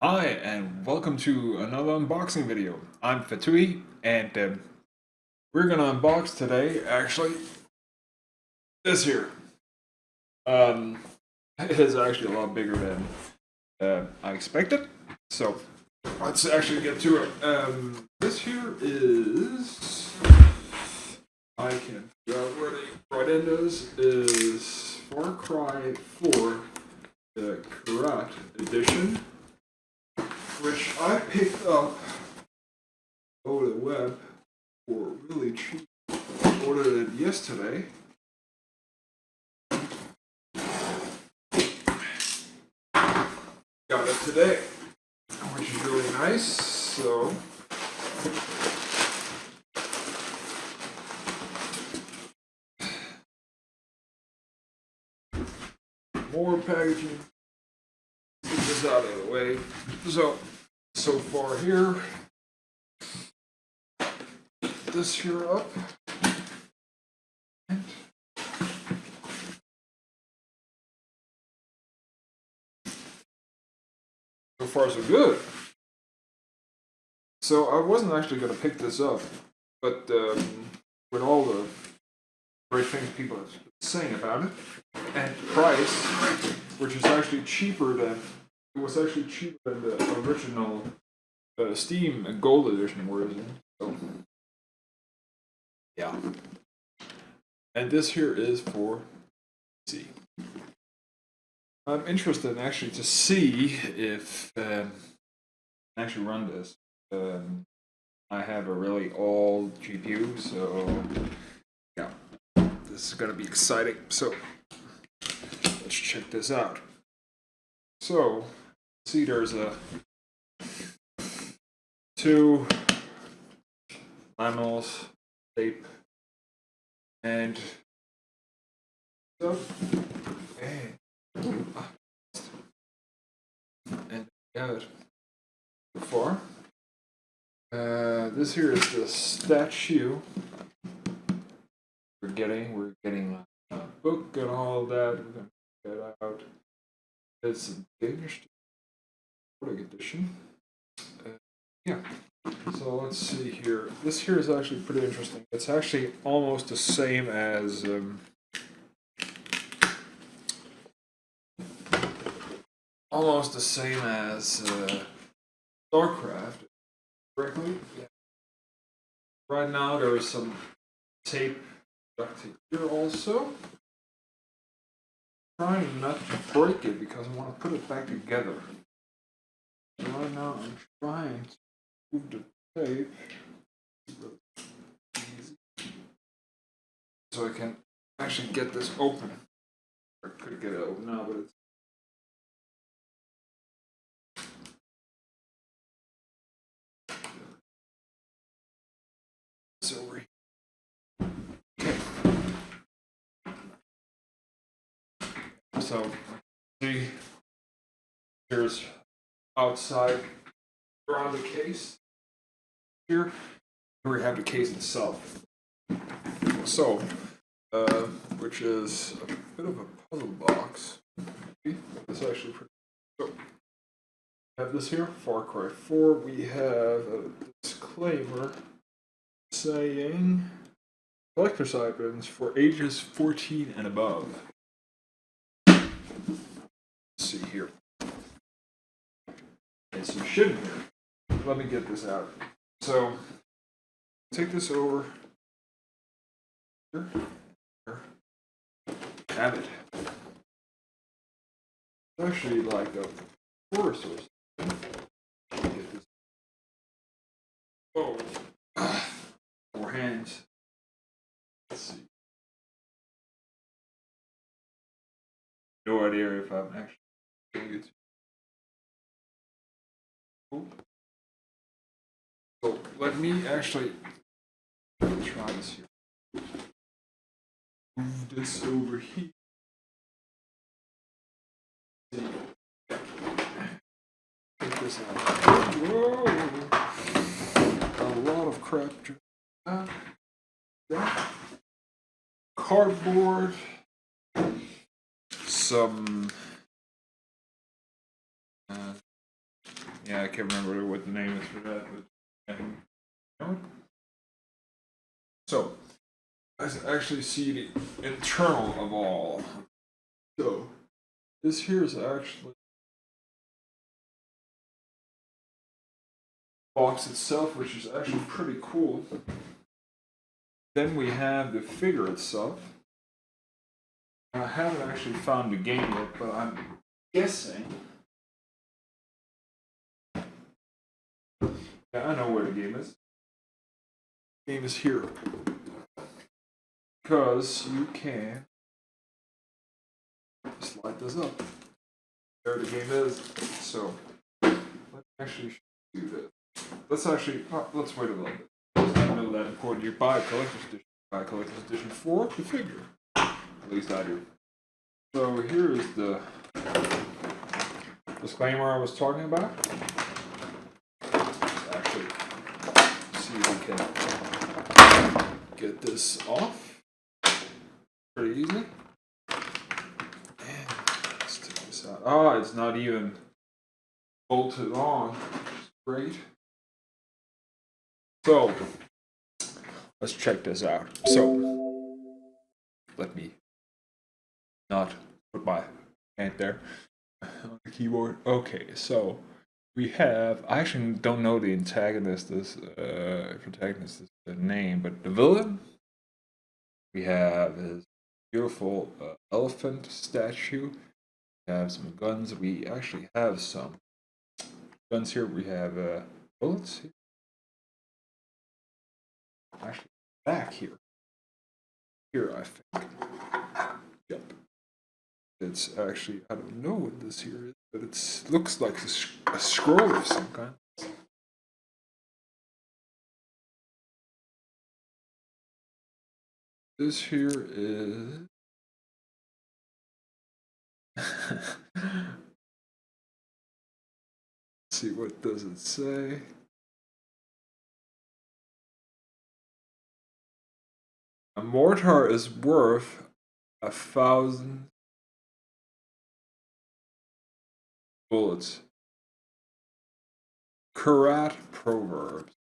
Hi, and welcome to another unboxing video. I'm Fatui, and we're gonna unbox today, actually, this here. It is actually a lot bigger than I expected, so let's actually get to it. This here is, I can figure out where the right end is Far Cry 4, the Kyrat edition, which I picked up over the web for really cheap. Ordered it yesterday. Got it today, which is really nice. So more packaging. Get this out of the way. So far here, this here up. So far so good. So I wasn't actually going to pick this up, but with all the great things people have been saying about it, and price, which is actually cheaper than, it was actually cheaper than the original Steam Gold Edition version. So yeah, and this here is for C. I'm interested actually to see if I actually run this. I have a really old GPU, so yeah, this is gonna be exciting. So let's check this out. So see, there's a two laminals, tape, and stuff, and yeah, before. This here is the statue we're getting a book and all that. We're gonna check that out. It's a Danish edition. Yeah. So let's see here. This here is actually pretty interesting. It's actually almost the same as StarCraft. Correctly. Yeah. Right now there is some tape duct tape here also. Trying not to break it because I want to put it back together. So right now I'm trying to move the tape so I can actually get this open. I could get it open now, but it's over here. Okay. So see, here's outside around the case. Here we have the case itself. So, which is a bit of a puzzle box. It's actually pretty. So, we have this here, Far Cry 4. We have a disclaimer saying collector's items for ages 14 and above. Let's see here. There's some shit in here. Let me get this out. So, take this over. Here. Have it. It's actually like a forest or something. Get this. Oh, more hands. Let's see. No idea if I'm actually doing it. Cool. So let me actually try this here. Move this over here. Take this out. Whoa! A lot of crap. That. Cardboard. Some Yeah, I can't remember what the name is for that, but yeah. So let's actually see the internal of all. So this here is actually the box itself, which is actually pretty cool. Then we have the figure itself. I haven't actually found the game yet, but I'm guessing. Yeah, I know where the game is. The game is here. Because you can slide this up. There the game is. So let's actually do this. Let's actually let's wait a little bit. I know that important. You buy a collector's edition. Buy a collector's edition for the figure. At least I do. So here is the disclaimer I was talking about. Let's actually see if we can get this off. Pretty easy. And let's take this out. Oh, it's not even bolted on, which is great. So let's check this out. So let me not put my hand there on the keyboard. Okay, so we have, I actually don't know the protagonist is the name, but the villain, we have his beautiful elephant statue. We have some guns. We actually have some guns here. We have bullets here. Actually, back here. Here, I think. Yep. It's actually, I don't know what this here is, but it looks like a scroll of some kind. This here is. Let's see, what does it say? A mortar is worth 1,000 bullets. Kyrat proverbs.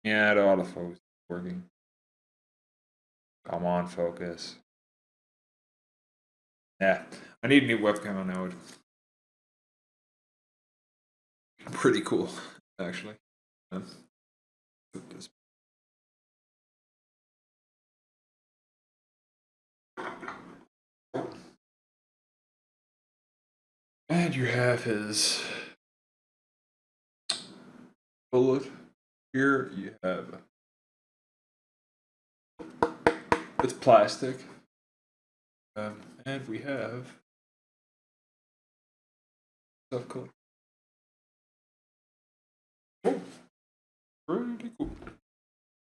Yeah, the autofocus is working. Come on, focus. Yeah, I need a new webcam, I know it. Pretty cool, actually. Put this. And you have his bullet. Here you have. It's plastic. And we have stuff color. Oh, pretty cool.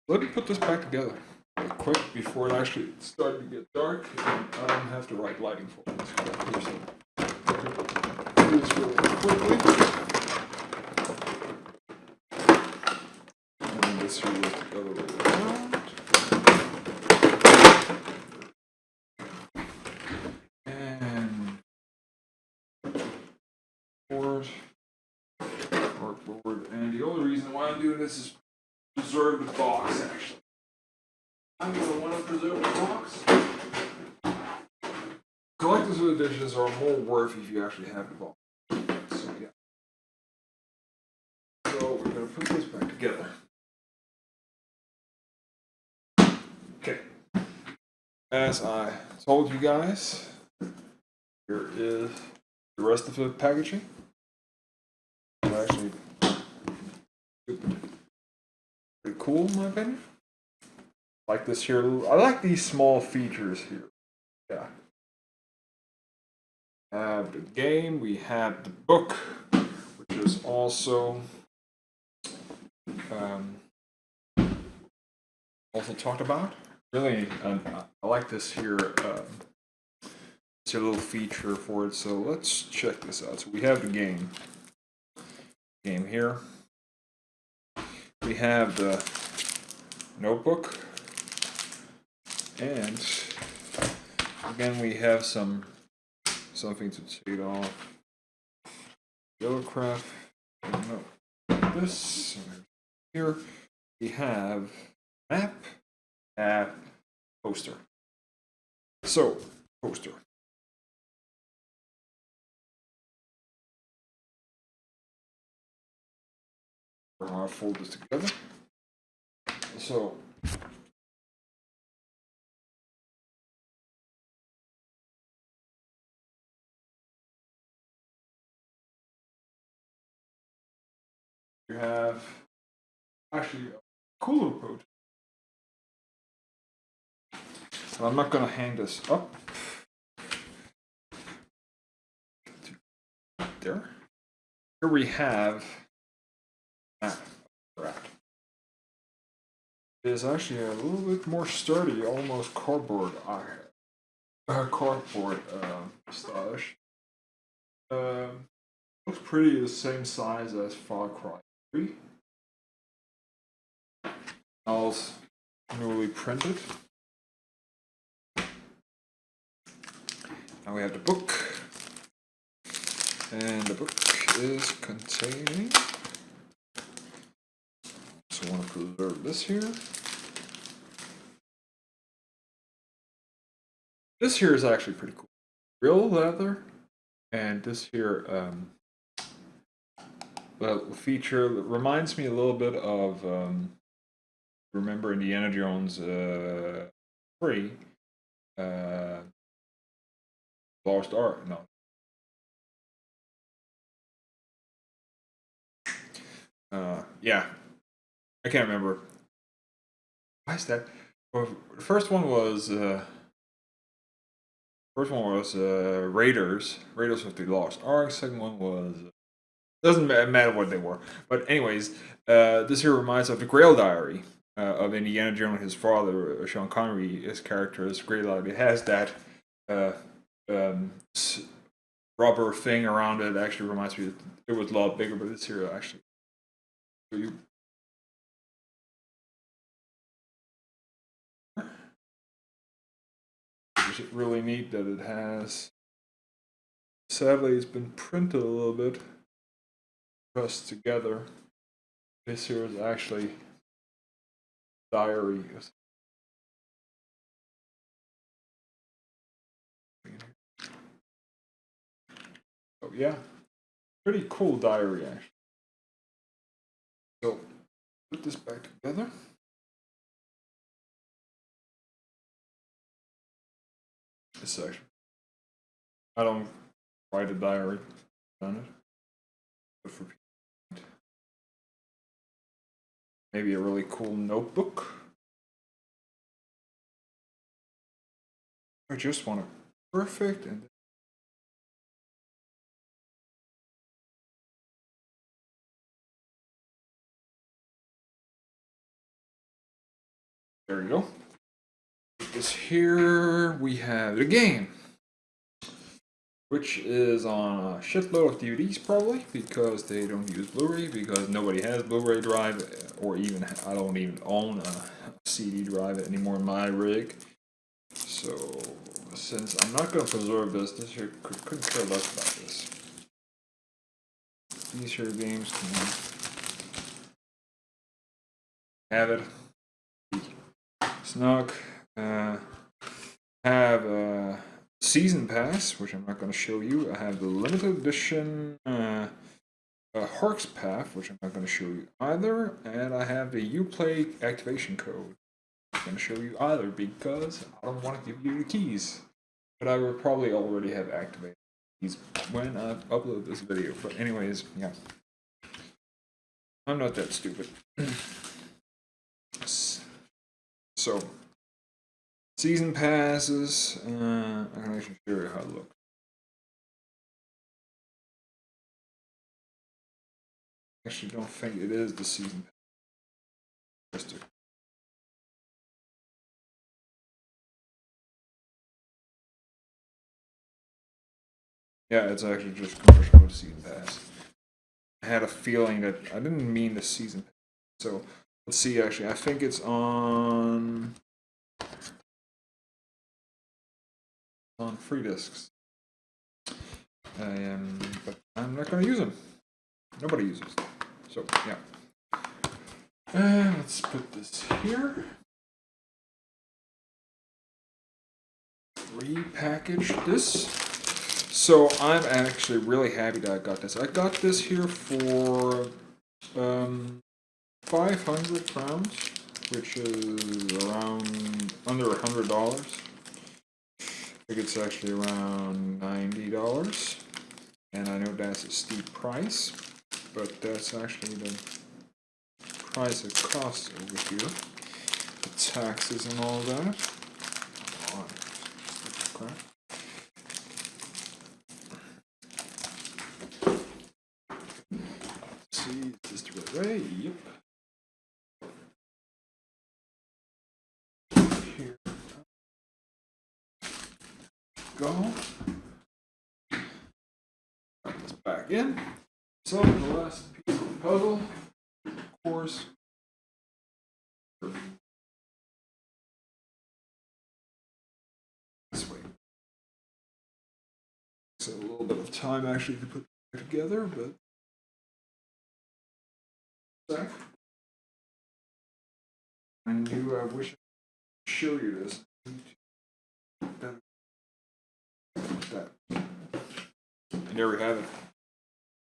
Let me put this back together real quick before it actually started to get dark, and I don't have to write lighting for this. Do this really quickly. And this here is the other way around. And forward. And the only reason why I'm doing this is preserve the box, actually. I'm going to want to preserve the box. Collector's editions are more worth if you actually have the box. So, yeah. So, we're going to put this back together. Okay. As I told you guys, here is the rest of the packaging. Actually, pretty cool in my opinion. Like this here. I like these small features here. Yeah. Have the game. We have the book, which is also talked about. Really, I like this here. It's a little feature for it. So let's check this out. So we have the game. Game here. We have the notebook. And again, we have something to take off. Yellowcraft. No, this here we have map, poster. So poster. I'll fold this together. So you have actually a cooler approach. So I'm not going to hang this up. There. Here we have Kyrat. It is actually a little bit more sturdy, almost cardboard. Cardboard stylish. Looks pretty the same size as Far Cry 3. All newly printed. Now we have the book. And the book is containing. So I want to preserve this here. This here is actually pretty cool. Real leather. And this here feature reminds me a little bit of remember Indiana Jones 3 Lost Ark. No. Yeah, I can't remember. Why is that? Well, the first one was Raiders of the Lost Ark. Second one was doesn't matter what they were. But anyways, this here reminds of the Grail Diary of Indiana Jones. His father, Sean Connery, his character's Grail Diary. It has that rubber thing around it. Actually reminds me it was a lot bigger, but this here actually. You is it really neat that it has. Sadly, it's been printed a little bit, pressed together. This here is actually diary. So yeah, pretty cool diary actually. So put this back together. This section. I don't write a diary on it, but for people, maybe a really cool notebook. I just want it perfect and. There you go. This here we have the game, which is on a shitload of DVDs probably because they don't use Blu-ray because nobody has Blu-ray drive or even I don't even own a CD drive anymore in my rig. So since I'm not going to preserve this here couldn't care less about this. These here games can have it. Snug. Have a season pass, which I'm not going to show you. I have the limited edition Hark's Path, which I'm not going to show you either, and I have the Uplay activation code. I'm not going to show you either because I don't want to give you the keys, but I will probably already have activated these when I upload this video. But anyways, yeah, I'm not that stupid. So. Season passes. I can actually show you how it looks. I actually don't think it is the season pass. Yeah, it's actually just commercial with season pass. I had a feeling that I didn't mean the season pass. So let's see. Actually, I think it's on. free discs. But I'm not going to use them. Nobody uses them. So, yeah. And let's put this here. Repackage this. So I'm actually really happy that I got this. I got this here for 500 crowns, which is around under $100. I think it's actually around $90. And I know that's a steep price, but that's actually the price it costs over here. The taxes and all that. Come on. Crap. Let's see, is this the right way? Yep. Here. Go. Put this back in. So the last piece of the puzzle, of course. This way. Takes a little bit of time actually to put it together, but I knew I wish I could show you this. And there we have it.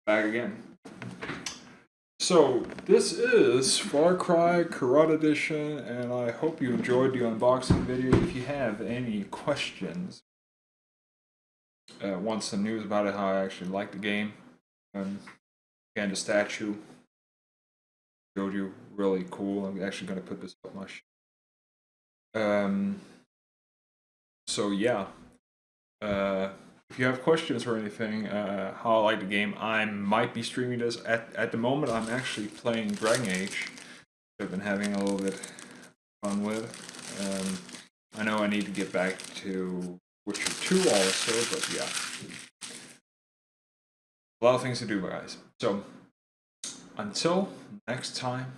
Back again. So this is Far Cry Kyrat Edition, and I hope you enjoyed the unboxing video. If you have any questions, want some news about it, how I actually like the game, again, the statue showed you, really cool. I'm actually going to put this up my so yeah, if you have questions or anything, how I like the game, I might be streaming this. At the moment, I'm actually playing Dragon Age. I've been having a little bit fun with. I know I need to get back to Witcher 2 also, but yeah. A lot of things to do, guys. So, until next time.